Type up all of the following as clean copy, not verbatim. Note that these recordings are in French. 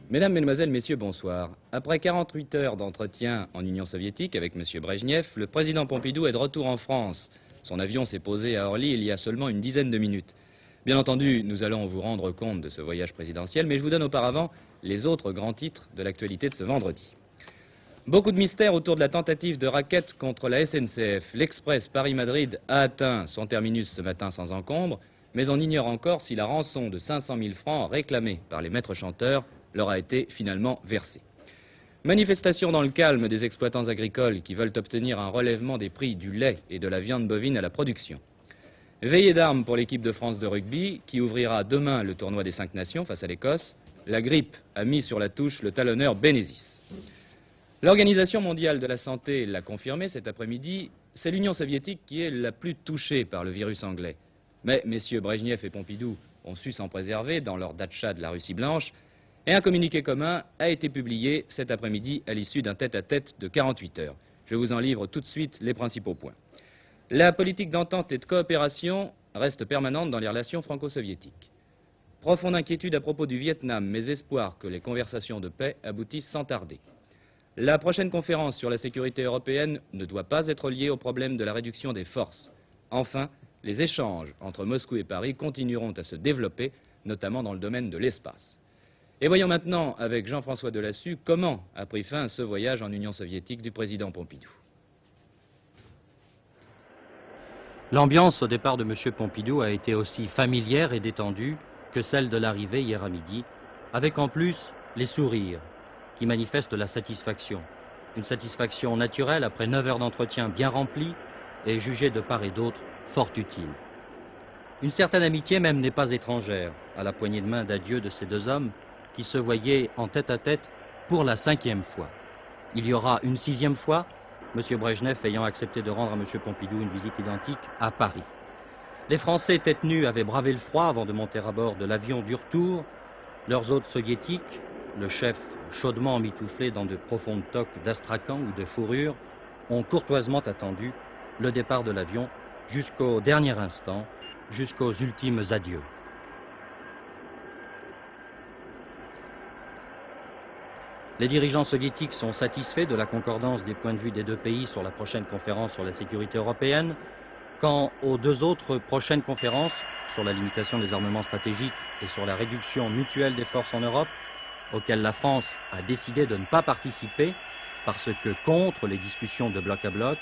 Mesdames, Mesdemoiselles, Messieurs, bonsoir. Après 48 heures d'entretien en Union soviétique avec M. Brejnev, le président Pompidou est de retour en France. Son avion s'est posé à Orly il y a seulement une dizaine de minutes. Bien entendu, nous allons vous rendre compte de ce voyage présidentiel, mais je vous donne auparavant les autres grands titres de l'actualité de ce vendredi. Beaucoup de mystères autour de la tentative de racket contre la SNCF. L'Express Paris-Madrid a atteint son terminus ce matin sans encombre, mais on ignore encore si la rançon de 500 000 francs réclamée par les maîtres chanteurs leur a été finalement versée. Manifestation dans le calme des exploitants agricoles qui veulent obtenir un relèvement des prix du lait et de la viande bovine à la production. Veillée d'armes pour l'équipe de France de rugby qui ouvrira demain le tournoi des 5 nations face à l'Écosse. La grippe a mis sur la touche le talonneur Bénézis. L'Organisation mondiale de la santé l'a confirmé cet après-midi, c'est l'Union soviétique qui est la plus touchée par le virus anglais. Mais messieurs Brejnev et Pompidou ont su s'en préserver dans leur datcha de la Russie blanche, et un communiqué commun a été publié cet après-midi à l'issue d'un tête-à-tête de 48 heures. Je vous en livre tout de suite les principaux points. La politique d'entente et de coopération reste permanente dans les relations franco-soviétiques. Profonde inquiétude à propos du Vietnam, mais espoir que les conversations de paix aboutissent sans tarder. La prochaine conférence sur la sécurité européenne ne doit pas être liée au problème de la réduction des forces. Enfin, les échanges entre Moscou et Paris continueront à se développer, notamment dans le domaine de l'espace. Et voyons maintenant, avec Jean-François Delassus, comment a pris fin ce voyage en Union soviétique du président Pompidou. L'ambiance au départ de M. Pompidou a été aussi familière et détendue que celle de l'arrivée hier à midi, avec en plus les sourires qui manifestent la satisfaction. Une satisfaction naturelle après 9 heures d'entretien bien remplis et jugée de part et d'autre fort utile. Une certaine amitié même n'est pas étrangère à la poignée de main d'adieu de ces deux hommes qui se voyaient en tête-à-tête pour la 5e fois. Il y aura une 6e fois, M. Brejnev ayant accepté de rendre à M. Pompidou une visite identique à Paris. Les Français tête nue avaient bravé le froid avant de monter à bord de l'avion du retour. Leurs hôtes soviétiques, le chef chaudement mitouflé dans de profondes toques d'astrakhan ou de fourrure, ont courtoisement attendu le départ de l'avion jusqu'au dernier instant, jusqu'aux ultimes adieux. Les dirigeants soviétiques sont satisfaits de la concordance des points de vue des deux pays sur la prochaine conférence sur la sécurité européenne. Quant aux deux autres prochaines conférences sur la limitation des armements stratégiques et sur la réduction mutuelle des forces en Europe, auxquelles la France a décidé de ne pas participer parce que contre les discussions de bloc à bloc,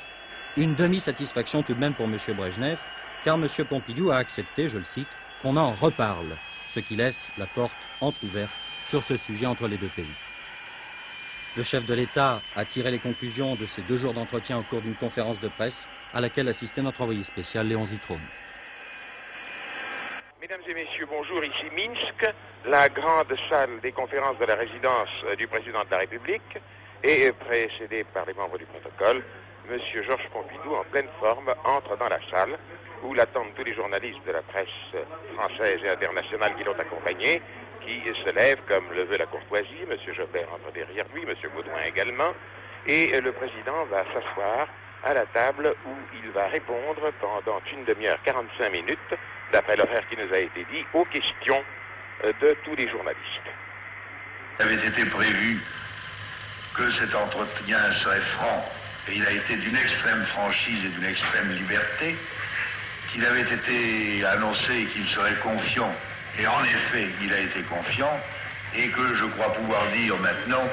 une demi-satisfaction tout de même pour M. Brejnev, car M. Pompidou a accepté, je le cite, qu'on en reparle, ce qui laisse la porte entrouverte sur ce sujet entre les deux pays. Le chef de l'État a tiré les conclusions de ces 2 jours d'entretien au cours d'une conférence de presse à laquelle assistait notre envoyé spécial Léon Zitrone. Mesdames et messieurs, bonjour, ici Minsk, la grande salle des conférences de la résidence du président de la République, et précédé par les membres du protocole, M. Georges Pompidou, en pleine forme, entre dans la salle, où l'attendent tous les journalistes de la presse française et internationale qui l'ont accompagné, qui se lève comme le veut la courtoisie. M. Jobert entre derrière lui, M. Baudouin également, et le président va s'asseoir à la table où il va répondre pendant une demi-heure, 45 minutes, d'après l'horaire qui nous a été dit, aux questions de tous les journalistes. Il avait été prévu que cet entretien serait franc, et il a été d'une extrême franchise et d'une extrême liberté, qu'il avait été annoncé qu'il serait confiant. Et en effet, il a été confiant, et que je crois pouvoir dire maintenant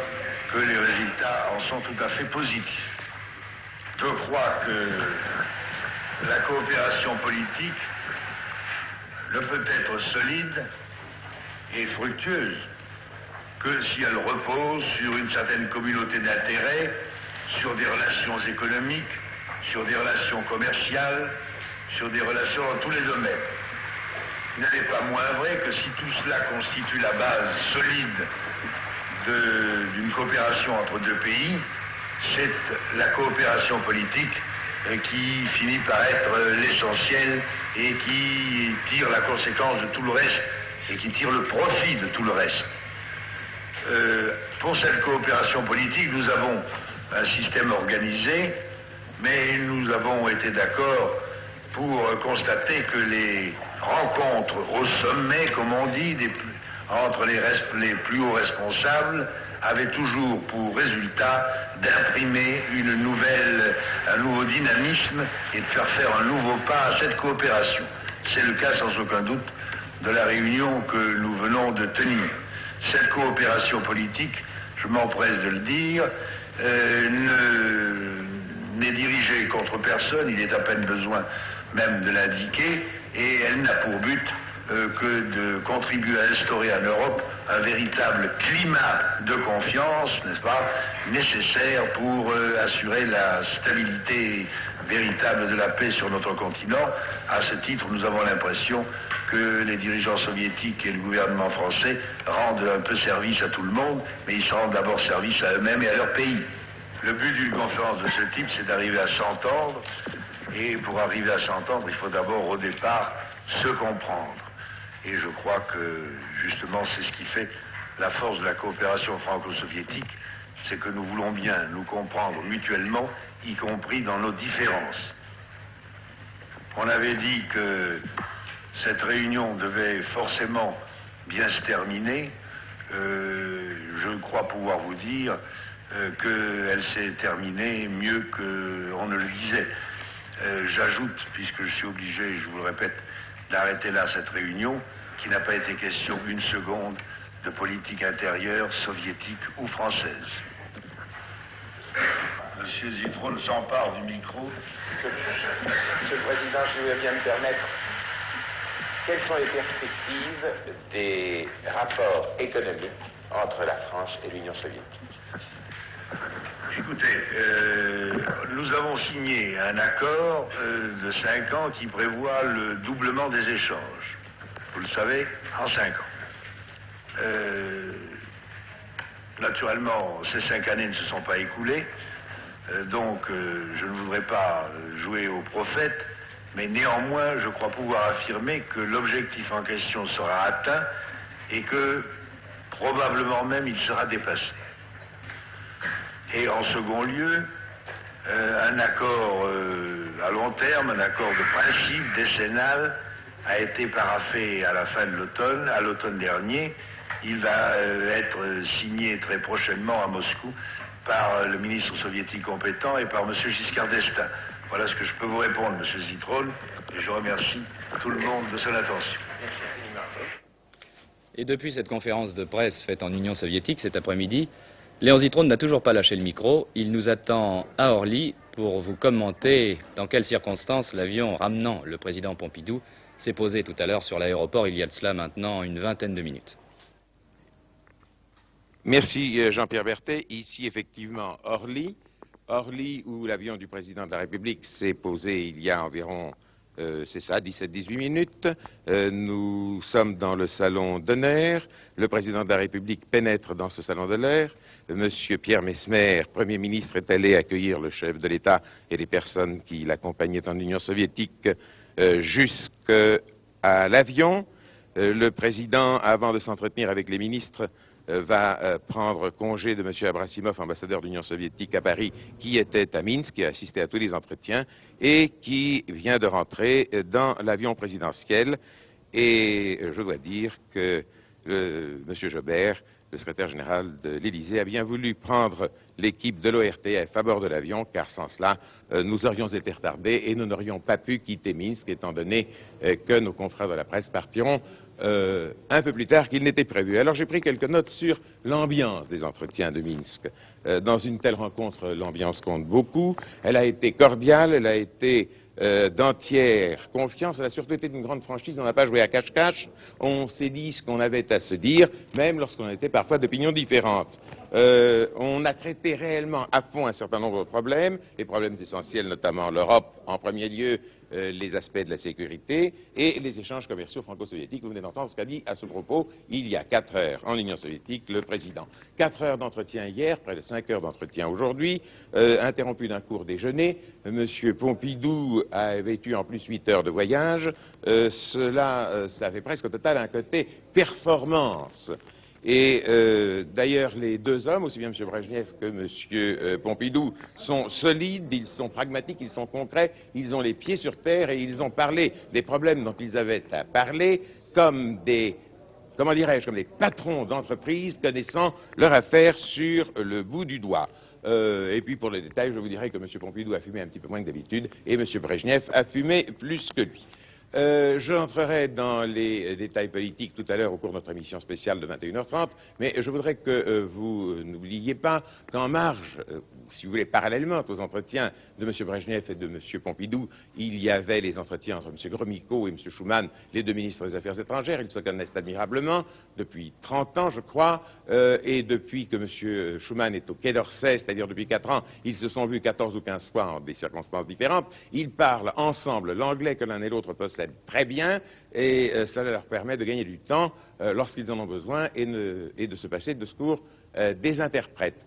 que les résultats en sont tout à fait positifs. Je crois que la coopération politique ne peut être solide et fructueuse que si elle repose sur une certaine communauté d'intérêts, sur des relations économiques, sur des relations commerciales, sur des relations dans tous les domaines. Il n'est pas moins vrai que si tout cela constitue la base solide d'une coopération entre deux pays, c'est la coopération politique qui finit par être l'essentiel et qui tire la conséquence de tout le reste et qui tire le profit de tout le reste. Pour cette coopération politique, nous avons un système organisé, mais nous avons été d'accord pour constater que les rencontres au sommet, comme on dit, entre les plus hauts responsables avait toujours pour résultat d'imprimer un nouveau dynamisme et de faire un nouveau pas à cette coopération. C'est le cas sans aucun doute de la réunion que nous venons de tenir. Cette coopération politique, je m'empresse de le dire, n'est dirigée contre personne, il est à peine besoin même de l'indiquer, et elle n'a pour but que de contribuer à instaurer en Europe un véritable climat de confiance, n'est-ce pas, nécessaire pour assurer la stabilité véritable de la paix sur notre continent. À ce titre, nous avons l'impression que les dirigeants soviétiques et le gouvernement français rendent un peu service à tout le monde, mais ils se rendent d'abord service à eux-mêmes et à leur pays. Le but d'une conférence de ce type, c'est d'arriver à s'entendre, et pour arriver à s'entendre, il faut d'abord au départ se comprendre. Et je crois que, justement, c'est ce qui fait la force de la coopération franco-soviétique, c'est que nous voulons bien nous comprendre mutuellement, y compris dans nos différences. On avait dit que cette réunion devait forcément bien se terminer. Je crois pouvoir vous dire qu'elle s'est terminée mieux qu'on ne le disait. J'ajoute, puisque je suis obligé, je vous le répète, d'arrêter là cette réunion, qu'il n'a pas été question une seconde de politique intérieure soviétique ou française. Monsieur Zitrone s'empare du micro. Monsieur le Président, si vous voulez bien me permettre, quelles sont les perspectives des rapports économiques entre la France et l'Union soviétique? Écoutez, nous avons signé un accord de 5 ans qui prévoit le doublement des échanges. Vous le savez, en 5 ans. Naturellement, ces 5 années ne se sont pas écoulées, donc je ne voudrais pas jouer au prophète, mais néanmoins, je crois pouvoir affirmer que l'objectif en question sera atteint et que probablement même il sera dépassé. Et en second lieu, un accord à long terme, un accord de principe décennal a été paraphé à la fin de l'automne, à l'automne dernier. Il va être signé très prochainement à Moscou par le ministre soviétique compétent et par M. Giscard d'Estaing. Voilà ce que je peux vous répondre, M. Zitrone, et je remercie tout le monde de son attention. Et depuis cette conférence de presse faite en Union soviétique cet après-midi, Léon Zitrone n'a toujours pas lâché le micro. Il nous attend à Orly pour vous commenter dans quelles circonstances l'avion ramenant le président Pompidou s'est posé tout à l'heure sur l'aéroport, il y a de cela maintenant une vingtaine de minutes. Merci Jean-Pierre Berthet. Ici effectivement Orly où l'avion du président de la République s'est posé il y a environ, c'est ça, 17-18 minutes. Nous sommes dans le salon d'honneur. Le président de la République pénètre dans ce salon d'honneur. Monsieur Pierre Messmer, Premier ministre, est allé accueillir le chef de l'État et les personnes qui l'accompagnaient en Union soviétique jusqu'à l'avion. Le président, avant de s'entretenir avec les ministres, va prendre congé de M. Abrasimov, ambassadeur de l'Union soviétique à Paris, qui était à Minsk, qui a assisté à tous les entretiens et qui vient de rentrer dans l'avion présidentiel. Et je dois dire que M. Jobert, le secrétaire général de l'Élysée, a bien voulu prendre l'équipe de l'ORTF à bord de l'avion, car sans cela, nous aurions été retardés et nous n'aurions pas pu quitter Minsk, étant donné que nos confrères de la presse partiront un peu plus tard qu'il n'était prévu. Alors j'ai pris quelques notes sur l'ambiance des entretiens de Minsk. Dans une telle rencontre, l'ambiance compte beaucoup. Elle a été cordiale, elle a été d'entière confiance, elle a surtout été d'une grande franchise, on n'a pas joué à cache-cache, on s'est dit ce qu'on avait à se dire, même lorsqu'on était parfois d'opinions différentes. On a traité réellement à fond un certain nombre de problèmes, les problèmes essentiels, notamment l'Europe, en premier lieu les aspects de la sécurité et les échanges commerciaux franco-soviétiques. Vous venez d'entendre ce qu'a dit à ce propos, il y a 4 heures en Union soviétique, le président. 4 heures d'entretien hier, près de 5 heures d'entretien aujourd'hui, interrompu d'un court déjeuner. Monsieur Pompidou avait eu en plus 8 heures de voyage. Ça fait presque au total un côté performance. Et d'ailleurs, les deux hommes, aussi bien M. Brejnev que M. Pompidou, sont solides, ils sont pragmatiques, ils sont concrets, ils ont les pieds sur terre et ils ont parlé des problèmes dont ils avaient à parler comme des comment dirais-je, comme des patrons d'entreprises connaissant leur affaire sur le bout du doigt. Et puis pour les détails, je vous dirais que M. Pompidou a fumé un petit peu moins que d'habitude et M. Brejnev a fumé plus que lui. J'entrerai dans les détails politiques tout à l'heure au cours de notre émission spéciale de 21h30, mais je voudrais que vous n'oubliez pas qu'en marge, si vous voulez, parallèlement aux entretiens de M. Brejnev et de M. Pompidou, il y avait les entretiens entre M. Gromyko et M. Schuman, les deux ministres des Affaires étrangères. Ils se connaissent admirablement depuis 30 ans, je crois, et depuis que M. Schuman est au Quai d'Orsay, c'est-à-dire depuis 4 ans, ils se sont vus 14 ou 15 fois en des circonstances différentes. Ils parlent ensemble l'anglais que l'un et l'autre possèdent très bien, et cela leur permet de gagner du temps lorsqu'ils en ont besoin et de se passer de secours des interprètes.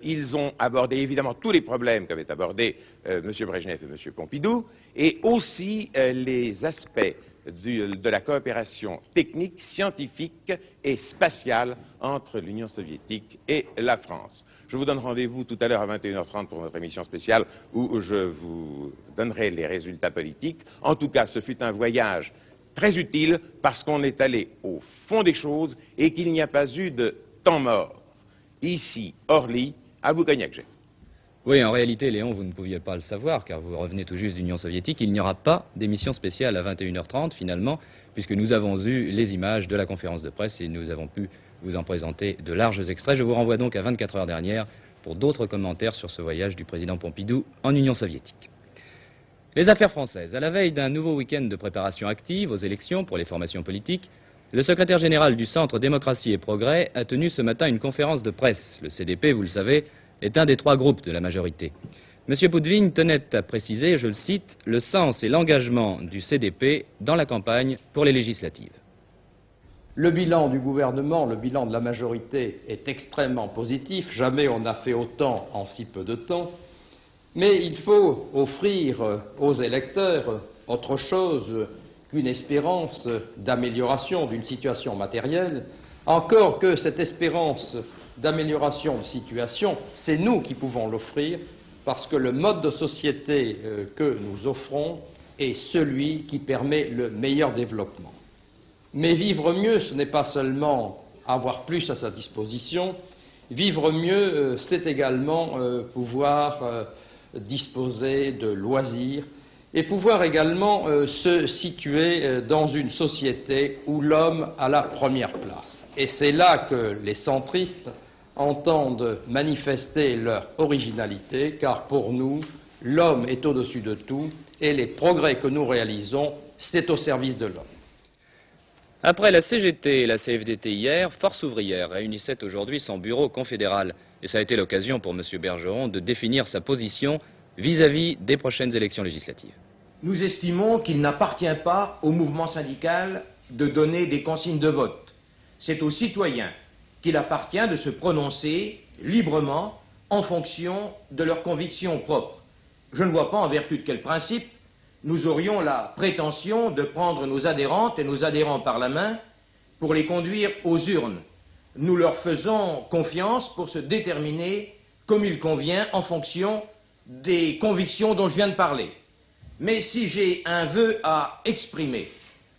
Ils ont abordé évidemment tous les problèmes qu'avaient abordés M. Brejnev et M. Pompidou, et aussi les aspects de la coopération technique, scientifique et spatiale entre l'Union soviétique et la France. Je vous donne rendez-vous tout à l'heure à 21h30 pour notre émission spéciale où je vous donnerai les résultats politiques. En tout cas, ce fut un voyage très utile parce qu'on est allé au fond des choses et qu'il n'y a pas eu de temps mort. Ici, Orly, à Boukaniakché. Oui, en réalité, Léon, vous ne pouviez pas le savoir, car vous revenez tout juste d'Union soviétique. Il n'y aura pas d'émission spéciale à 21h30, finalement, puisque nous avons eu les images de la conférence de presse et nous avons pu vous en présenter de larges extraits. Je vous renvoie donc à 24 heures dernière pour d'autres commentaires sur ce voyage du président Pompidou en Union soviétique. Les affaires françaises. À la veille d'un nouveau week-end de préparation active aux élections pour les formations politiques, le secrétaire général du Centre Démocratie et Progrès a tenu ce matin une conférence de presse. Le CDP, vous le savez, est un des 3 groupes de la majorité. M. Boudvigne tenait à préciser, je le cite, le sens et l'engagement du CDP dans la campagne pour les législatives. Le bilan du gouvernement, le bilan de la majorité est extrêmement positif. Jamais on n'a fait autant en si peu de temps. Mais il faut offrir aux électeurs autre chose qu'une espérance d'amélioration d'une situation matérielle, encore que cette espérance d'amélioration de situation, c'est nous qui pouvons l'offrir, parce que le mode de société que nous offrons est celui qui permet le meilleur développement. Mais vivre mieux, ce n'est pas seulement avoir plus à sa disposition. Vivre mieux, c'est également pouvoir disposer de loisirs et pouvoir également se situer dans une société où l'homme a la première place. Et c'est là que les centristes entendent manifester leur originalité, car pour nous, l'homme est au-dessus de tout et les progrès que nous réalisons, c'est au service de l'homme. Après la CGT et la CFDT hier, Force ouvrière réunissait aujourd'hui son bureau confédéral. Et ça a été l'occasion pour M. Bergeron de définir sa position vis-à-vis des prochaines élections législatives. Nous estimons qu'il n'appartient pas au mouvement syndical de donner des consignes de vote. C'est aux citoyens qu'il appartient de se prononcer librement en fonction de leurs convictions propres. Je ne vois pas en vertu de quel principe nous aurions la prétention de prendre nos adhérentes et nos adhérents par la main pour les conduire aux urnes. Nous leur faisons confiance pour se déterminer comme il convient en fonction des convictions dont je viens de parler. Mais si j'ai un vœu à exprimer,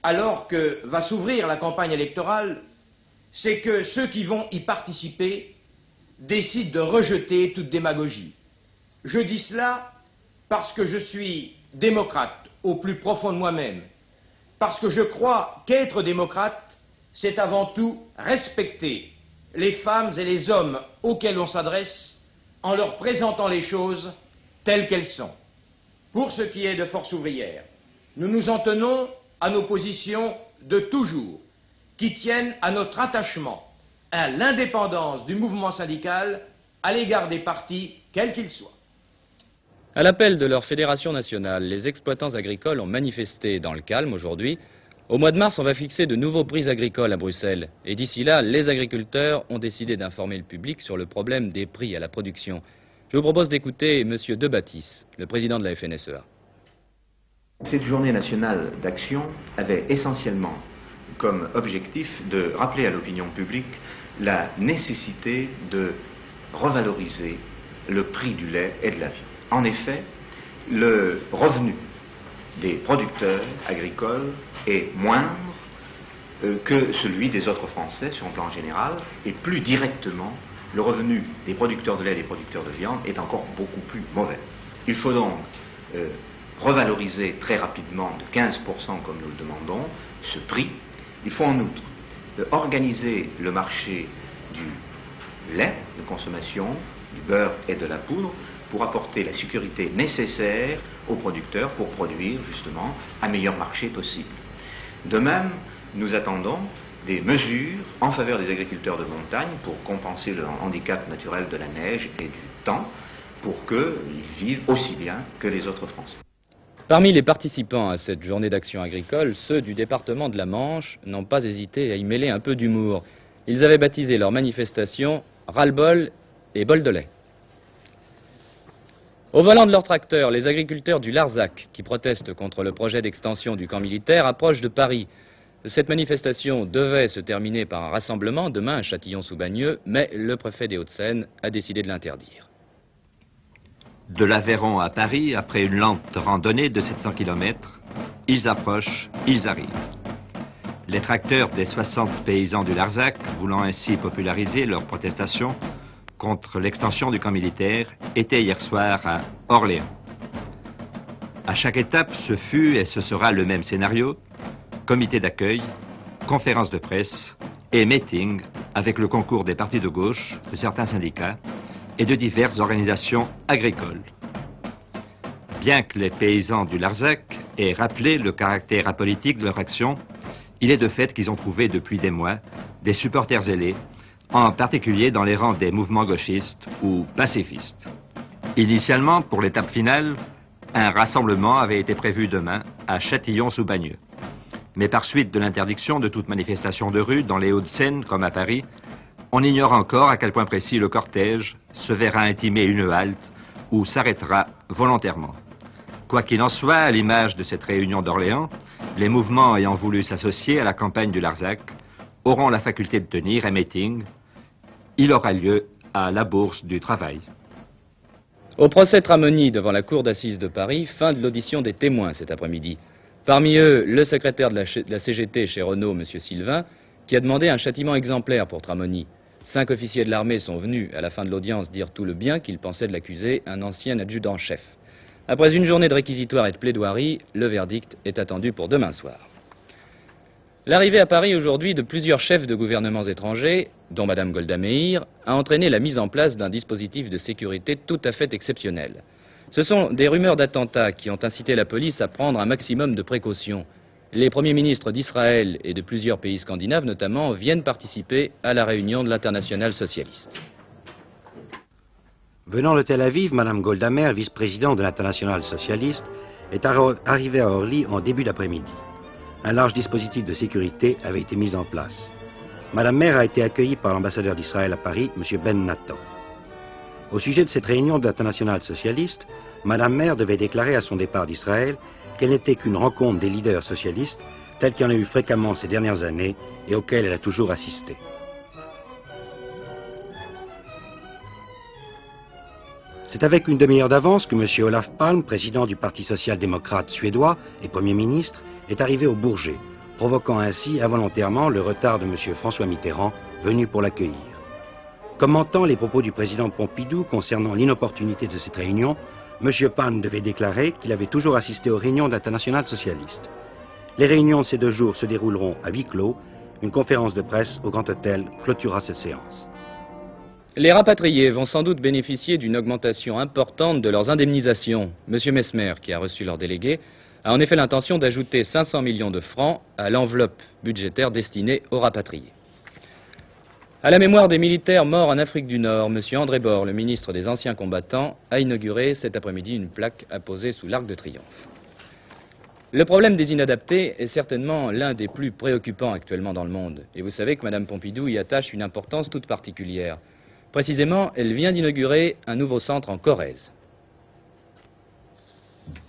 alors que va s'ouvrir la campagne électorale, c'est que ceux qui vont y participer décident de rejeter toute démagogie. Je dis cela parce que je suis démocrate au plus profond de moi-même, parce que je crois qu'être démocrate, c'est avant tout respecter les femmes et les hommes auxquels on s'adresse en leur présentant les choses telles qu'elles sont. Pour ce qui est de Force ouvrière, nous nous en tenons à nos positions de toujours, qui tiennent à notre attachement à l'indépendance du mouvement syndical à l'égard des partis, quels qu'ils soient. À l'appel de leur fédération nationale, les exploitants agricoles ont manifesté dans le calme aujourd'hui. Au mois de mars, on va fixer de nouveaux prix agricoles à Bruxelles. Et d'ici là, les agriculteurs ont décidé d'informer le public sur le problème des prix à la production. Je vous propose d'écouter M. Debattis, le président de la FNSEA. Cette journée nationale d'action avait essentiellement comme objectif de rappeler à l'opinion publique la nécessité de revaloriser le prix du lait et de la viande. En effet, le revenu des producteurs agricoles est moindre que celui des autres Français sur un plan général, et plus directement, le revenu des producteurs de lait et des producteurs de viande est encore beaucoup plus mauvais. Il faut donc revaloriser très rapidement de 15% comme nous le demandons ce prix. Il faut en outre organiser le marché du lait de consommation, du beurre et de la poudre pour apporter la sécurité nécessaire aux producteurs pour produire justement un meilleur marché possible. De même, nous attendons des mesures en faveur des agriculteurs de montagne pour compenser le handicap naturel de la neige et du temps pour qu'ils vivent aussi bien que les autres Français. Parmi les participants à cette journée d'action agricole, ceux du département de la Manche n'ont pas hésité à y mêler un peu d'humour. Ils avaient baptisé leur manifestation « Ras-le-bol et bol de lait ». Au volant de leur tracteur, les agriculteurs du Larzac, qui protestent contre le projet d'extension du camp militaire, approchent de Paris. Cette manifestation devait se terminer par un rassemblement demain à Châtillon-sous-Bagneux, mais le préfet des Hauts-de-Seine a décidé de l'interdire. De l'Aveyron à Paris, après une lente randonnée de 700 km, ils approchent, ils arrivent. Les tracteurs des 60 paysans du Larzac, voulant ainsi populariser leur protestation contre l'extension du camp militaire, étaient hier soir à Orléans. À chaque étape, ce fut et ce sera le même scénario: comité d'accueil, conférence de presse et meeting avec le concours des partis de gauche, de certains syndicats et de diverses organisations agricoles. Bien que les paysans du Larzac aient rappelé le caractère apolitique de leur action, il est de fait qu'ils ont trouvé depuis des mois des supporters zélés, en particulier dans les rangs des mouvements gauchistes ou pacifistes. Initialement, pour l'étape finale, un rassemblement avait été prévu demain à Châtillon-sous-Bagneux. Mais par suite de l'interdiction de toute manifestation de rue dans les Hauts-de-Seine comme à Paris, on ignore encore à quel point précis le cortège se verra intimer une halte ou s'arrêtera volontairement. Quoi qu'il en soit, à l'image de cette réunion d'Orléans, les mouvements ayant voulu s'associer à la campagne du Larzac auront la faculté de tenir un meeting. Il aura lieu à la Bourse du Travail. Au procès Tramoni devant la cour d'assises de Paris, fin de l'audition des témoins cet après-midi. Parmi eux, le secrétaire de la CGT chez Renault, M. Sylvain, qui a demandé un châtiment exemplaire pour Tramoni. 5 officiers de l'armée sont venus à la fin de l'audience dire tout le bien qu'ils pensaient de l'accusé, un ancien adjudant-chef. Après une journée de réquisitoire et de plaidoirie, le verdict est attendu pour demain soir. L'arrivée à Paris aujourd'hui de plusieurs chefs de gouvernements étrangers, dont Mme Golda Meir, a entraîné la mise en place d'un dispositif de sécurité tout à fait exceptionnel. Ce sont des rumeurs d'attentats qui ont incité la police à prendre un maximum de précautions. Les premiers ministres d'Israël et de plusieurs pays scandinaves notamment viennent participer à la réunion de l'Internationale socialiste. Venant de Tel Aviv, Mme Golda Meir, vice-présidente de l'Internationale socialiste, est arrivée à Orly en début d'après-midi. Un large dispositif de sécurité avait été mis en place. Mme Meir a été accueillie par l'ambassadeur d'Israël à Paris, M. Ben Nathan. Au sujet de cette réunion de l'Internationale socialiste, Mme Meir devait déclarer à son départ d'Israël qu'elle n'était qu'une rencontre des leaders socialistes, telle qu'il y en a eu fréquemment ces dernières années et auxquelles elle a toujours assisté. C'est avec une demi-heure d'avance que M. Olof Palme, président du Parti social-démocrate suédois et Premier ministre, est arrivé au Bourget, provoquant ainsi involontairement le retard de M. François Mitterrand, venu pour l'accueillir. Commentant les propos du président Pompidou concernant l'inopportunité de cette réunion, M. Palme devait déclarer qu'il avait toujours assisté aux réunions de l'Internationale socialiste. Les réunions de ces 2 jours se dérouleront à huis clos. Une conférence de presse au Grand Hôtel clôturera cette séance. Les rapatriés vont sans doute bénéficier d'une augmentation importante de leurs indemnisations. M. Mesmer, qui a reçu leur délégué, a en effet l'intention d'ajouter 500 millions de francs à l'enveloppe budgétaire destinée aux rapatriés. À la mémoire des militaires morts en Afrique du Nord, M. André Bord, le ministre des Anciens Combattants, a inauguré cet après-midi une plaque apposée sous l'Arc de Triomphe. Le problème des inadaptés est certainement l'un des plus préoccupants actuellement dans le monde. Et vous savez que Mme Pompidou y attache une importance toute particulière. Précisément, elle vient d'inaugurer un nouveau centre en Corrèze.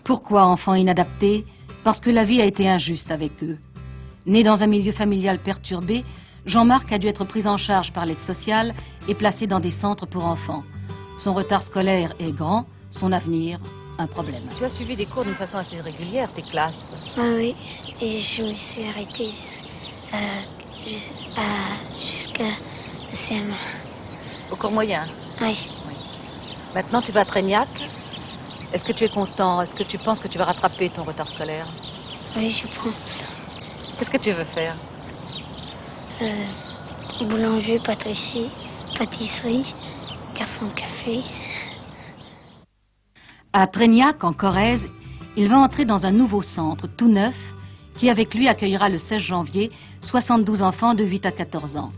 Pourquoi enfants inadaptés? Parce que la vie a été injuste avec eux. Né dans un milieu familial perturbé, Jean-Marc a dû être pris en charge par l'aide sociale et placé dans des centres pour enfants. Son retard scolaire est grand, son avenir, un problème. Tu as suivi des cours d'une façon assez régulière, tes classes? Ah oui, et je me suis arrêtée Jusqu'à CM1. Au cours moyen? Oui. Maintenant, tu vas à Trégnac. Est-ce que tu es content? Est-ce que tu penses que tu vas rattraper ton retard scolaire? Oui, je pense. Qu'est-ce que tu veux faire? Boulanger, pâtisserie, garçon de café. À Trégnac, en Corrèze, il va entrer dans un nouveau centre, tout neuf, qui avec lui accueillera le 16 janvier 72 enfants de 8 à 14 ans.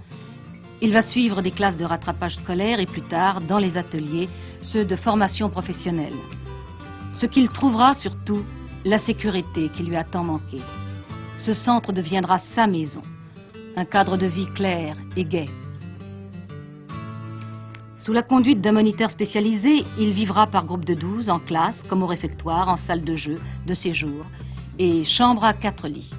Il va suivre des classes de rattrapage scolaire et plus tard, dans les ateliers, ceux de formation professionnelle. Ce qu'il trouvera surtout, la sécurité qui lui a tant manqué. Ce centre deviendra sa maison, un cadre de vie clair et gai. Sous la conduite d'un moniteur spécialisé, il vivra par groupe de 12, en classe, comme au réfectoire, en salle de jeu, de séjour, et chambre à 4 lits.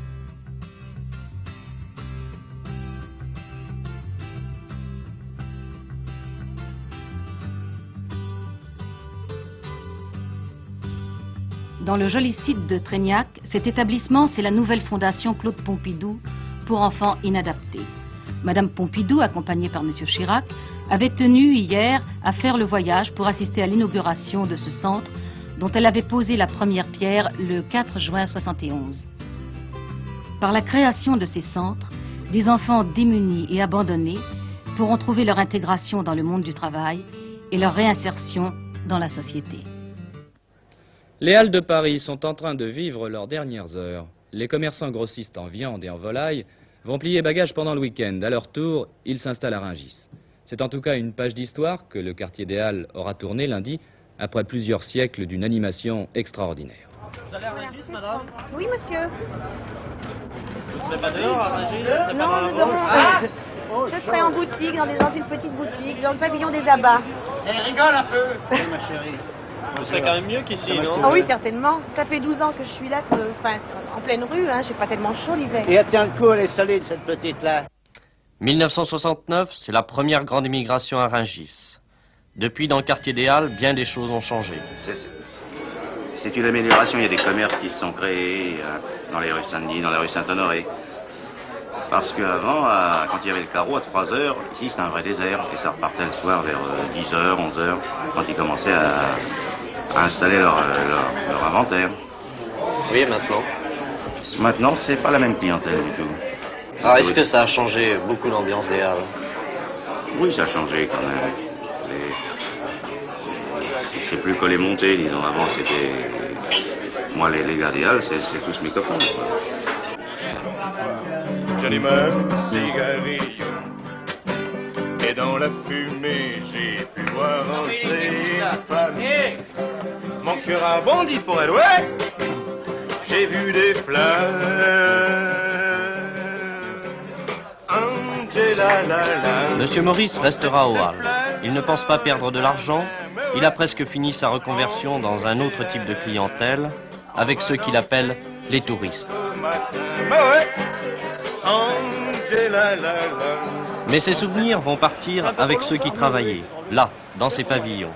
Dans le joli site de Trégnac, cet établissement, c'est la nouvelle fondation Claude Pompidou pour enfants inadaptés. Madame Pompidou, accompagnée par Monsieur Chirac, avait tenu hier à faire le voyage pour assister à l'inauguration de ce centre dont elle avait posé la première pierre le 4 juin 71. Par la création de ces centres, des enfants démunis et abandonnés pourront trouver leur intégration dans le monde du travail et leur réinsertion dans la société. Les Halles de Paris sont en train de vivre leurs dernières heures. Les commerçants grossistes en viande et en volaille vont plier bagages pendant le week-end. À leur tour, ils s'installent à Rungis. C'est en tout cas une page d'histoire que le quartier des Halles aura tournée lundi, après plusieurs siècles d'une animation extraordinaire. Vous allez à Rungis, madame? Oui, monsieur. Vous ne serez pas dehors à Rungis? Non, nous aurons... je serai en boutique, dans une petite boutique, dans le pavillon des abats. Rigole un peu. Oui, ma chérie. Vous serez quand même mieux qu'ici, non? Ah oui, certainement. Ça fait 12 ans que je suis là, en pleine rue, hein. J'ai pas tellement chaud l'hiver. Et elle tient le coup, elle est solide, cette petite-là. 1969, c'est la première grande immigration à Rungis. Depuis, dans le quartier des Halles, bien des choses ont changé. C'est une amélioration. Il y a des commerces qui se sont créés dans les rues Saint-Denis, dans la rue Saint-Honoré. Parce qu'avant, quand il y avait le carreau à 3 heures, ici c'était un vrai désert. Et ça repartait le soir vers 10 heures, 11 heures, quand ils commençaient à installer leur inventaire. Oui, maintenant? Maintenant, c'est pas la même clientèle du tout. Alors, est-ce que ça a changé beaucoup l'ambiance des Halles? Oui, ça a changé quand même. C'est plus collé monté, disons. Avant, c'était... Moi, les gars des Halles, c'est tous mes copains. J'allume un cigarillo et dans la fumée, j'ai pu voir entrer une femme. Mon cœur a bondi pour elle, ouais. J'ai vu des fleurs. Monsieur Maurice restera aux Halles. Il ne pense pas perdre de l'argent. Il a presque fini sa reconversion dans un autre type de clientèle, avec ceux qu'il appelle les touristes. Mais ses souvenirs vont partir avec ceux qui travaillaient, là, dans ces pavillons.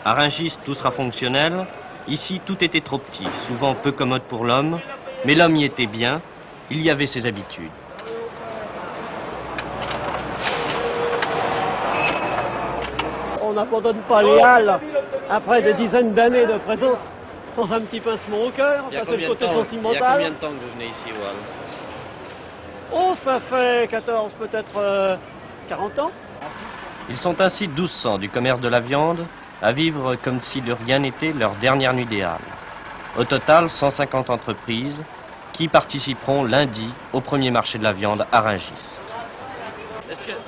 À Rungis, tout sera fonctionnel. Ici, tout était trop petit, souvent peu commode pour l'homme. Mais l'homme y était bien, il y avait ses habitudes. On n'abandonne pas les Halles après des dizaines d'années de présence sans un petit pincement au cœur. Ça, c'est le côté sentimental. Il y a combien de temps que vous venez ici aux Halles? Oh, ça fait 14, peut-être 40 ans. Ils sont ainsi 1200 du commerce de la viande à vivre comme si de rien n'était leur dernière nuit des Halles. Au total, 150 entreprises qui participeront lundi au premier marché de la viande à Rungis.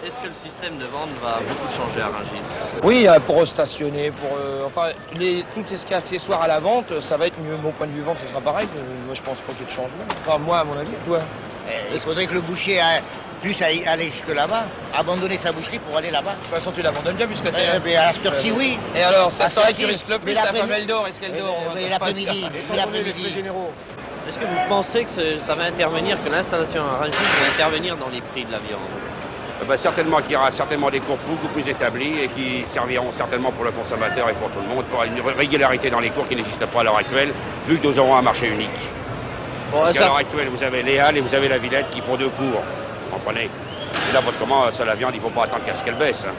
Est-ce que le système de vente va beaucoup changer à Rungis? Oui, pour stationner, tout ce qui est accessoire à la vente, ça va être mieux. Mon point de vue vente, ce sera pareil. Moi, je pense pas qu'il y ait de changement. Enfin, moi, à mon avis, toi. Il faudrait que le boucher puisse aller jusque là-bas, abandonner sa boucherie pour aller là-bas. De toute façon, tu l'abandonnes bien puisque t'es... À cette heure-ci, oui. Et alors, ça serait qui risque le plus, la femme elle dort, est-ce qu'elle dort? L'après-midi. Est-ce que vous pensez que ça va intervenir, que l'installation à Rungis va intervenir dans les prix de la viande? Certainement qu'il y aura certainement des cours beaucoup plus établis et qui serviront certainement pour le consommateur et pour tout le monde, pour une régularité dans les cours qui n'existe pas à l'heure actuelle, vu que nous aurons un marché unique. Parce qu'à l'heure actuelle, vous avez les Halles et vous avez la Villette qui font 2 cours. Vous comprenez? Et là, comment ça, la viande, il ne faut pas attendre qu'à ce qu'elle baisse. Hein.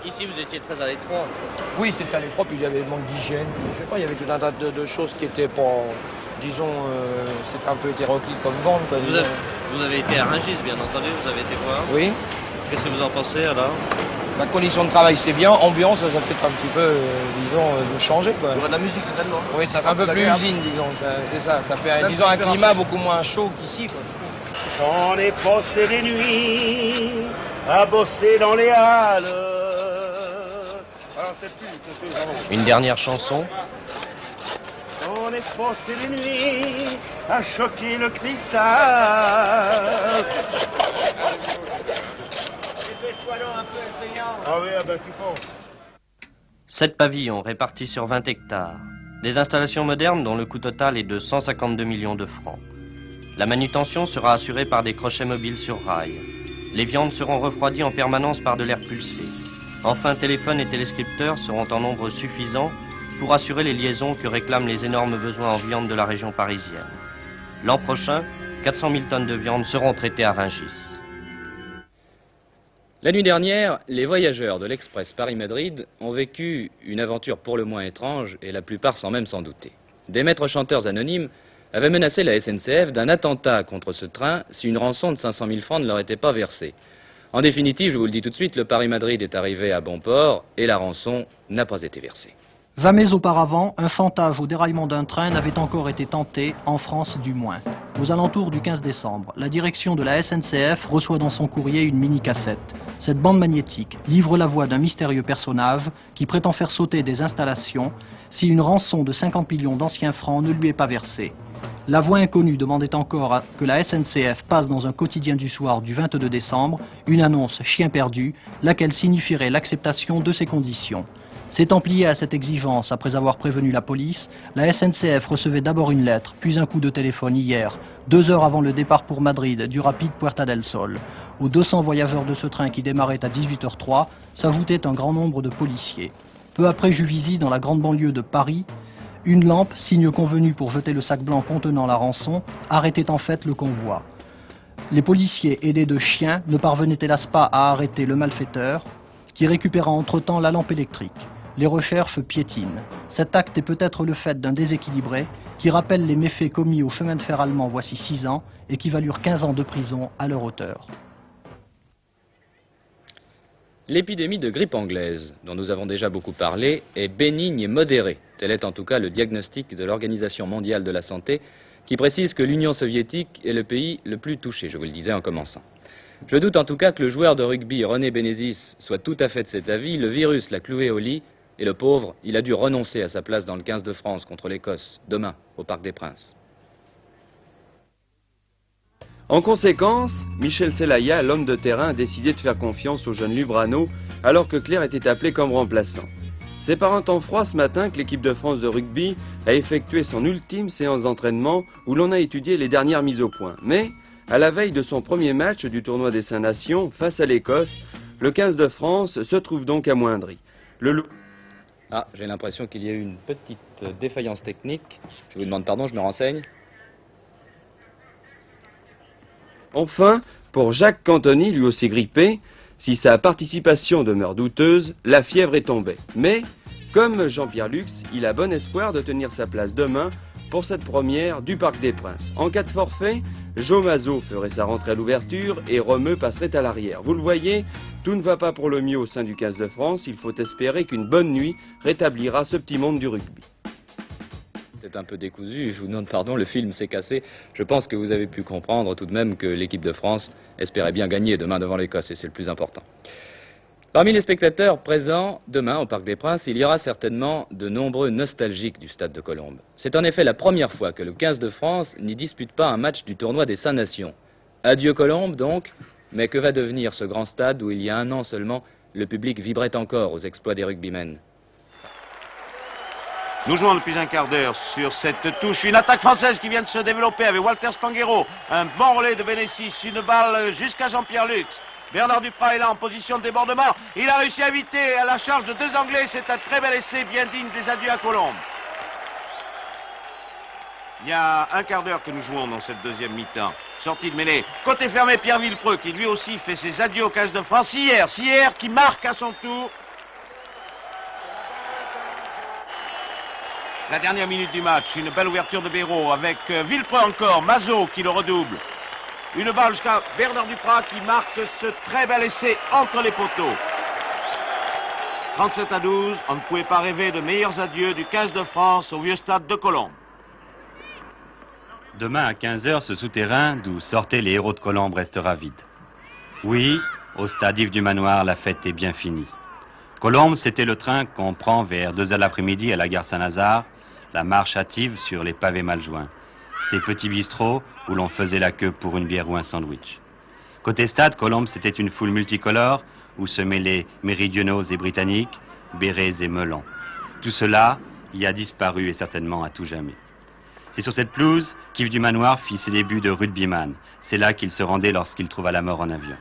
Ici, vous étiez très à l'étroit. Oui, c'était à l'étroit, puis il y avait le manque d'hygiène. Je sais pas, il y avait tout un tas de choses qui étaient pas... Disons, c'était un peu hétéroclite comme vente. Vous avez été à Rungis, bien entendu, vous avez été voir. Oui. Qu'est-ce que vous en pensez, alors? La condition de travail, c'est bien. Ambiance, ça peut être un petit peu, disons, de changer, quoi. Il y aura de la musique, certainement. Oui, ça fait un peu plus usine, disons. C'est ça. Ça fait, disons, un climat beaucoup moins chaud qu'ici, quoi. On est passé les nuits à bosser dans les halles. Alors, c'est plus, Une dernière chanson. On est passé les nuits à choquer le cristal. Ah oui, ben tu penses. 7 pavillons répartis sur 20 hectares. Des installations modernes dont le coût total est de 152 millions de francs. La manutention sera assurée par des crochets mobiles sur rail. Les viandes seront refroidies en permanence par de l'air pulsé. Enfin, téléphones et téléscripteurs seront en nombre suffisant pour assurer les liaisons que réclament les énormes besoins en viande de la région parisienne. L'an prochain, 400 000 tonnes de viande seront traitées à Rungis. La nuit dernière, les voyageurs de l'Express Paris-Madrid ont vécu une aventure pour le moins étrange, et la plupart sans même s'en douter. Des maîtres chanteurs anonymes avaient menacé la SNCF d'un attentat contre ce train si une rançon de 500 000 francs ne leur était pas versée. En définitive, je vous le dis tout de suite, le Paris-Madrid est arrivé à bon port et la rançon n'a pas été versée. Jamais auparavant, un chantage au déraillement d'un train n'avait encore été tenté, en France du moins. Aux alentours du 15 décembre, la direction de la SNCF reçoit dans son courrier une mini-cassette. Cette bande magnétique livre la voix d'un mystérieux personnage qui prétend faire sauter des installations si une rançon de 50 millions d'anciens francs ne lui est pas versée. La voix inconnue demandait encore que la SNCF passe dans un quotidien du soir du 22 décembre une annonce chien perdu, laquelle signifierait l'acceptation de ces conditions. S'étant plié à cette exigence après avoir prévenu la police, la SNCF recevait d'abord une lettre, puis un coup de téléphone hier, 2 heures avant le départ pour Madrid du rapide Puerta del Sol. Aux 200 voyageurs de ce train qui démarrait à 18h03 s'ajoutait un grand nombre de policiers. Peu après Juvisy, dans la grande banlieue de Paris, une lampe, signe convenu pour jeter le sac blanc contenant la rançon, arrêtait en fait le convoi. Les policiers, aidés de chiens, ne parvenaient hélas pas à arrêter le malfaiteur, qui récupéra entre-temps la lampe électrique. Les recherches piétinent. Cet acte est peut-être le fait d'un déséquilibré qui rappelle les méfaits commis au chemin de fer allemand voici 6 ans et qui valurent 15 ans de prison à leur auteur. L'épidémie de grippe anglaise, dont nous avons déjà beaucoup parlé, est bénigne et modérée. Tel est en tout cas le diagnostic de l'Organisation mondiale de la santé, qui précise que l'Union soviétique est le pays le plus touché, je vous le disais en commençant. Je doute en tout cas que le joueur de rugby René Bénézis soit tout à fait de cet avis. Le virus l'a cloué au lit et le pauvre, il a dû renoncer à sa place dans le 15 de France contre l'Écosse, demain, au Parc des Princes. En conséquence, Michel Celaya, l'homme de terrain, a décidé de faire confiance au jeune Lubrano, alors que Clerc était appelé comme remplaçant. C'est par un temps froid ce matin que l'équipe de France de rugby a effectué son ultime séance d'entraînement où l'on a étudié les dernières mises au point. Mais, à la veille de son premier match du tournoi des 5 Nations, face à l'Écosse, le 15 de France se trouve donc amoindri. Ah, j'ai l'impression qu'il y a eu une petite défaillance technique. Je vous demande pardon, je me renseigne. Enfin, pour Jacques Cantoni, lui aussi grippé, si sa participation demeure douteuse, la fièvre est tombée. Mais, comme Jean-Pierre Lux, il a bon espoir de tenir sa place demain pour cette première du Parc des Princes. En cas de forfait, Jo Mazo ferait sa rentrée à l'ouverture et Romeu passerait à l'arrière. Vous le voyez, tout ne va pas pour le mieux au sein du 15 de France. Il faut espérer qu'une bonne nuit rétablira ce petit monde du rugby. C'est un peu décousu, je vous demande pardon, le film s'est cassé. Je pense que vous avez pu comprendre tout de même que l'équipe de France espérait bien gagner demain devant l'Écosse, et c'est le plus important. Parmi les spectateurs présents demain au Parc des Princes, il y aura certainement de nombreux nostalgiques du Stade de Colombes. C'est en effet la première fois que le 15 de France n'y dispute pas un match du tournoi des 5 Nations. Adieu Colombes donc, mais que va devenir ce grand stade où il y a un an seulement, le public vibrait encore aux exploits des rugbymen? Nous jouons depuis un quart d'heure sur cette touche. Une attaque française qui vient de se développer avec Walter Spanghero. Un bon relais de Bénécis, une balle jusqu'à Jean-Pierre Lux. Bernard Duprat est là en position de débordement. Il a réussi à éviter à la charge de deux Anglais. C'est un très bel essai, bien digne des adieux à Colombe. Il y a un quart d'heure que nous jouons dans cette deuxième mi-temps. Sortie de mêlée. Côté fermé, Pierre Villepreux qui lui aussi fait ses adieux au 15 de France. Sierre qui marque à son tour. La dernière minute du match, une belle ouverture de Béraud avec Villepreux encore, Mazot qui le redouble. Une balle jusqu'à Bernard Duprat qui marque ce très bel essai entre les poteaux. 37-12, on ne pouvait pas rêver de meilleurs adieux du 15 de France au vieux stade de Colombe. Demain à 15 h, ce souterrain d'où sortaient les héros de Colombe restera vide. Oui, au stade Yves du Manoir, la fête est bien finie. Colombe, c'était le train qu'on prend vers 2 h l'après-midi à la gare Saint-Lazare, la marche hâtive sur les pavés mal joints. Ces petits bistrots où l'on faisait la queue pour une bière ou un sandwich. Côté stade, Colombe, c'était une foule multicolore où se mêlaient méridionaux et britanniques, bérets et melons. Tout cela y a disparu et certainement à tout jamais. C'est sur cette pelouse qu'Yves du Manoir fit ses débuts de rugbyman. C'est là qu'il se rendait lorsqu'il trouva la mort en avion.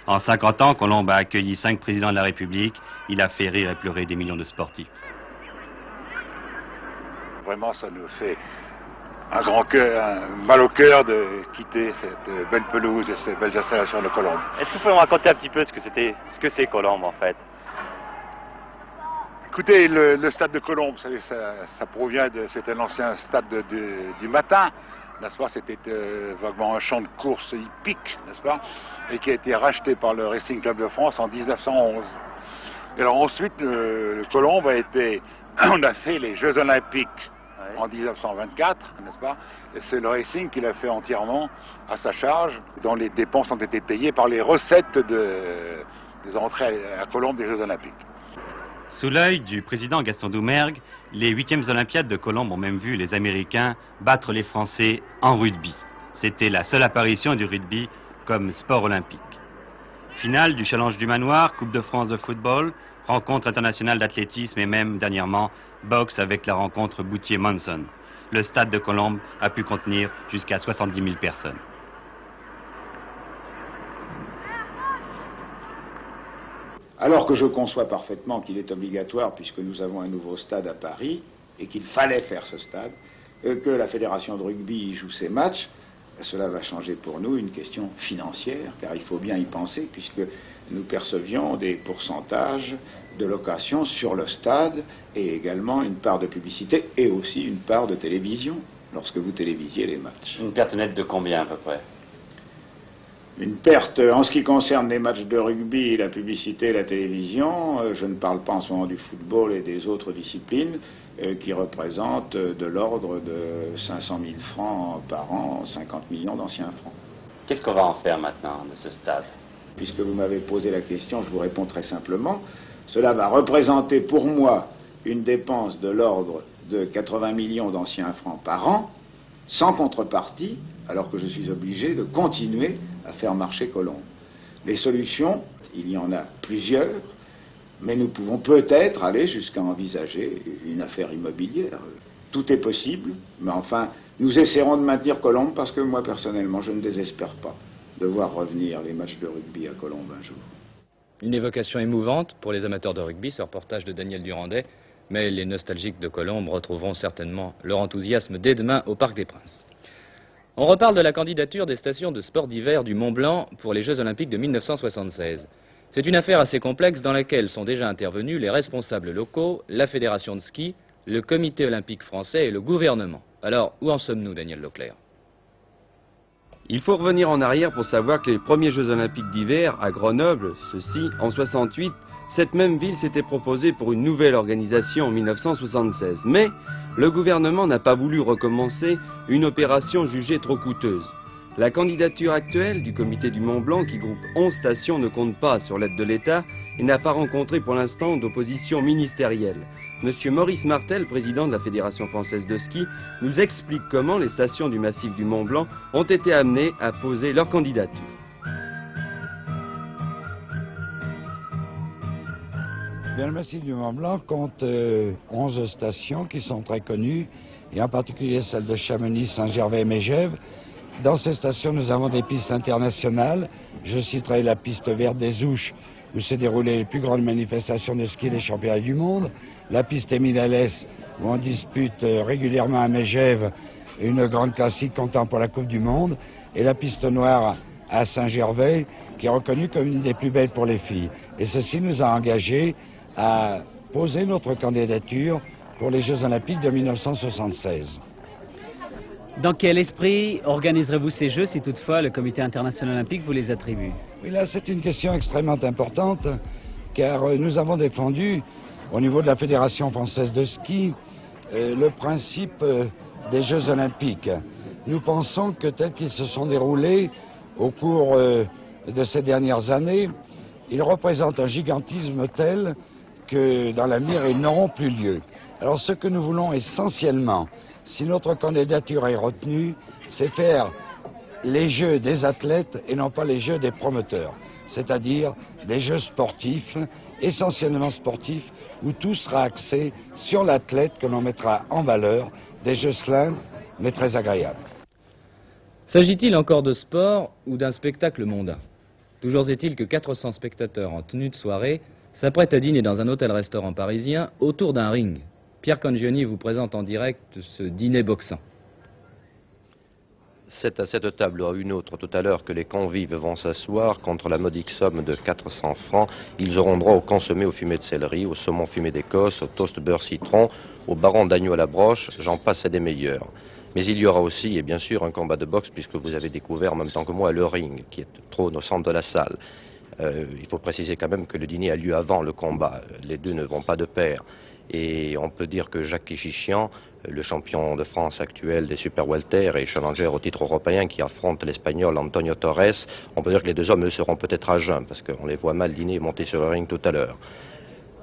En 50 ans, Colombe a accueilli 5 présidents de la République. Il a fait rire et pleurer des millions de sportifs. Vraiment, ça nous fait un grand cœur, un mal au cœur de quitter cette belle pelouse et ces belles installations de Colombe. Est-ce que vous pouvez me raconter un petit peu ce que c'est Colombe en fait? Écoutez, le stade de Colombe, ça provient de, c'était l'ancien stade du matin, n'est-ce pas? C'était vaguement un champ de course hippique, n'est-ce pas? Et qui a été racheté par le Racing Club de France en 1911. Et alors ensuite, le Colombe a été, on a fait les Jeux Olympiques en 1924, n'est-ce pas? Et c'est le Racing qui l'a fait entièrement à sa charge, dont les dépenses ont été payées par les recettes des entrées à Colombe des Jeux Olympiques. Sous l'œil du président Gaston Doumergue, les 8e Olympiades de Colombe ont même vu les Américains battre les Français en rugby. C'était la seule apparition du rugby comme sport olympique. Finale du Challenge du Manoir, Coupe de France de football, rencontre internationale d'athlétisme et même dernièrement boxe avec la rencontre Boutier-Monson. Le stade de Colombe a pu contenir jusqu'à 70 000 personnes. Alors que je conçois parfaitement qu'il est obligatoire, puisque nous avons un nouveau stade à Paris, et qu'il fallait faire ce stade, que la Fédération de rugby joue ses matchs, cela va changer pour nous une question financière, car il faut bien y penser, puisque nous percevions des pourcentages de location sur le stade, et également une part de publicité, et aussi une part de télévision, lorsque vous télévisiez les matchs. Une perte nette de combien à peu près? Une perte, en ce qui concerne les matchs de rugby, la publicité et la télévision, je ne parle pas en ce moment du football et des autres disciplines, qui représentent de l'ordre de 500 000 francs par an, 50 millions d'anciens francs. Qu'est-ce qu'on va en faire maintenant de ce stade? Puisque vous m'avez posé la question, je vous réponds très simplement. Cela va représenter pour moi une dépense de l'ordre de 80 millions d'anciens francs par an, sans contrepartie, alors que je suis obligé de continuer à faire marcher Colombe. Les solutions, il y en a plusieurs, mais nous pouvons peut-être aller jusqu'à envisager une affaire immobilière. Tout est possible, mais enfin, nous essaierons de maintenir Colombe parce que moi, personnellement, je ne désespère pas de voir revenir les matchs de rugby à Colombe un jour. Une évocation émouvante pour les amateurs de rugby, ce reportage de Daniel Durandet, mais les nostalgiques de Colombe retrouveront certainement leur enthousiasme dès demain au Parc des Princes. On reparle de la candidature des stations de sport d'hiver du Mont-Blanc pour les Jeux Olympiques de 1976. C'est une affaire assez complexe dans laquelle sont déjà intervenus les responsables locaux, la Fédération de ski, le Comité olympique français et le gouvernement. Alors, où en sommes-nous, Daniel Leclerc? Il faut revenir en arrière pour savoir que les premiers Jeux Olympiques d'hiver à Grenoble, ceux-ci en 68, cette même ville s'était proposée pour une nouvelle organisation en 1976. Mais le gouvernement n'a pas voulu recommencer une opération jugée trop coûteuse. La candidature actuelle du comité du Mont-Blanc, qui groupe 11 stations, ne compte pas sur l'aide de l'État et n'a pas rencontré pour l'instant d'opposition ministérielle. Monsieur Maurice Martel, président de la Fédération française de ski, nous explique comment les stations du massif du Mont-Blanc ont été amenées à poser leur candidature. Bien, le massif du Mont-Blanc compte 11 stations qui sont très connues, et en particulier celle de Chamonix, Saint-Gervais et Megève, Dans ces stations, nous avons des pistes internationales. Je citerai la piste verte des Ouches, où se déroulaient les plus grandes manifestations de ski des championnats du monde. La piste Émile Alès, où on dispute régulièrement à Megève une grande classique comptant pour la Coupe du Monde. Et la piste noire à Saint-Gervais, qui est reconnue comme une des plus belles pour les filles. Et ceci nous a engagés à poser notre candidature pour les Jeux Olympiques de 1976. Dans quel esprit organiserez-vous ces Jeux si toutefois le Comité international olympique vous les attribue? Oui, là c'est une question extrêmement importante, car nous avons défendu au niveau de la Fédération française de ski le principe des Jeux Olympiques. Nous pensons que tels qu'ils se sont déroulés au cours de ces dernières années, ils représentent un gigantisme tel que dans l'avenir, ils n'auront plus lieu. Alors ce que nous voulons essentiellement, si notre candidature est retenue, c'est faire les Jeux des athlètes et non pas les Jeux des promoteurs. C'est-à-dire des Jeux sportifs, essentiellement sportifs, où tout sera axé sur l'athlète que l'on mettra en valeur, des Jeux slim, mais très agréables. S'agit-il encore de sport ou d'un spectacle mondain? Toujours est-il que 400 spectateurs en tenue de soirée s'apprêtent à dîner dans un hôtel-restaurant parisien autour d'un ring. Pierre Cangioni vous présente en direct ce dîner boxant. C'est à cette table ou à une autre tout à l'heure que les convives vont s'asseoir contre la modique somme de 400 francs. Ils auront droit au consommé au fumé de céleri, au saumon fumé d'Écosse, au toast beurre citron, au baron d'agneau à la broche, j'en passe et des meilleurs. Mais il y aura aussi, et bien sûr, un combat de boxe, puisque vous avez découvert en même temps que moi le ring, qui est trône au centre de la salle. Il faut préciser quand même que le dîner a lieu avant le combat. Les deux ne vont pas de pair. Et on peut dire que Jacques Kichichian, le champion de France actuel des super welter et challenger au titre européen qui affronte l'Espagnol Antonio Torres, on peut dire que les deux hommes eux, seront peut-être à jeun, parce qu'on les voit mal dîner et monter sur le ring tout à l'heure.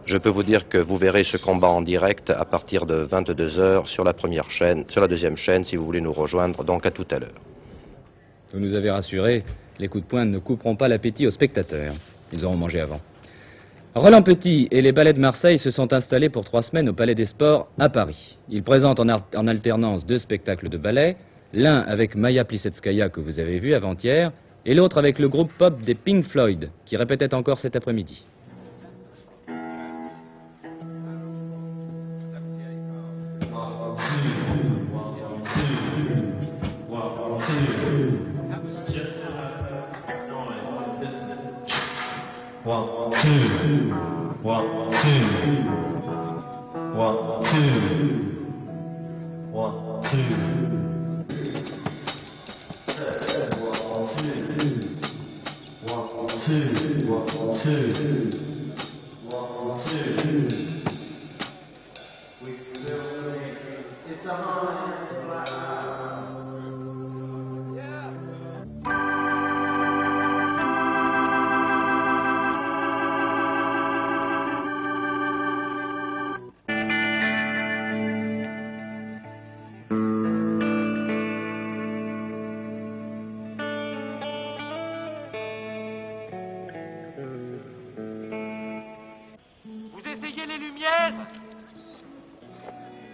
Je peux vous dire que vous verrez ce combat en direct à partir de 22 h sur la première chaîne, sur la deuxième chaîne si vous voulez nous rejoindre, donc à tout à l'heure. Vous nous avez rassurés, les coups de poing ne couperont pas l'appétit aux spectateurs. Ils auront mangé avant. Roland Petit et les Ballets de Marseille se sont installés pour 3 semaines au Palais des Sports à Paris. Ils présentent en alternance 2 spectacles de ballet, l'un avec Maya Plisetskaya que vous avez vu avant-hier, et l'autre avec le groupe pop des Pink Floyd, qui répétait encore cet après-midi.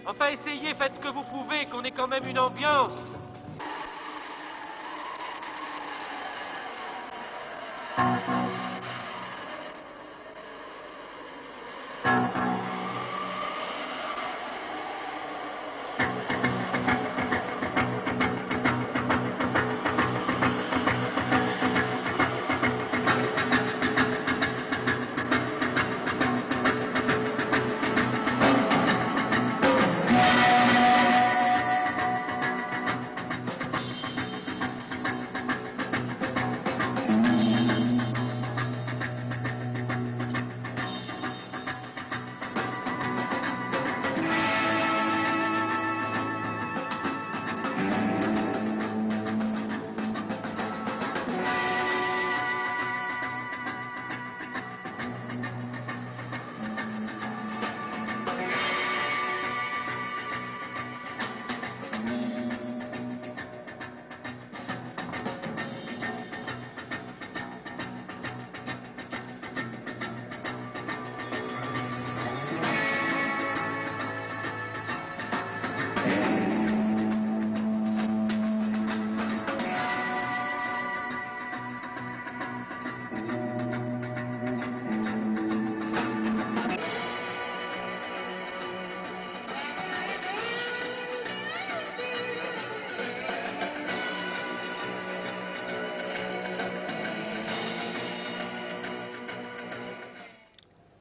Enfin, essayez, faites ce que vous pouvez, qu'on ait quand même une ambiance.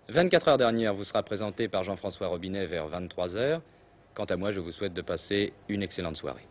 24 heures dernière vous sera présenté par Jean-François Robinet vers 23 h. Quant à moi, je vous souhaite de passer une excellente soirée.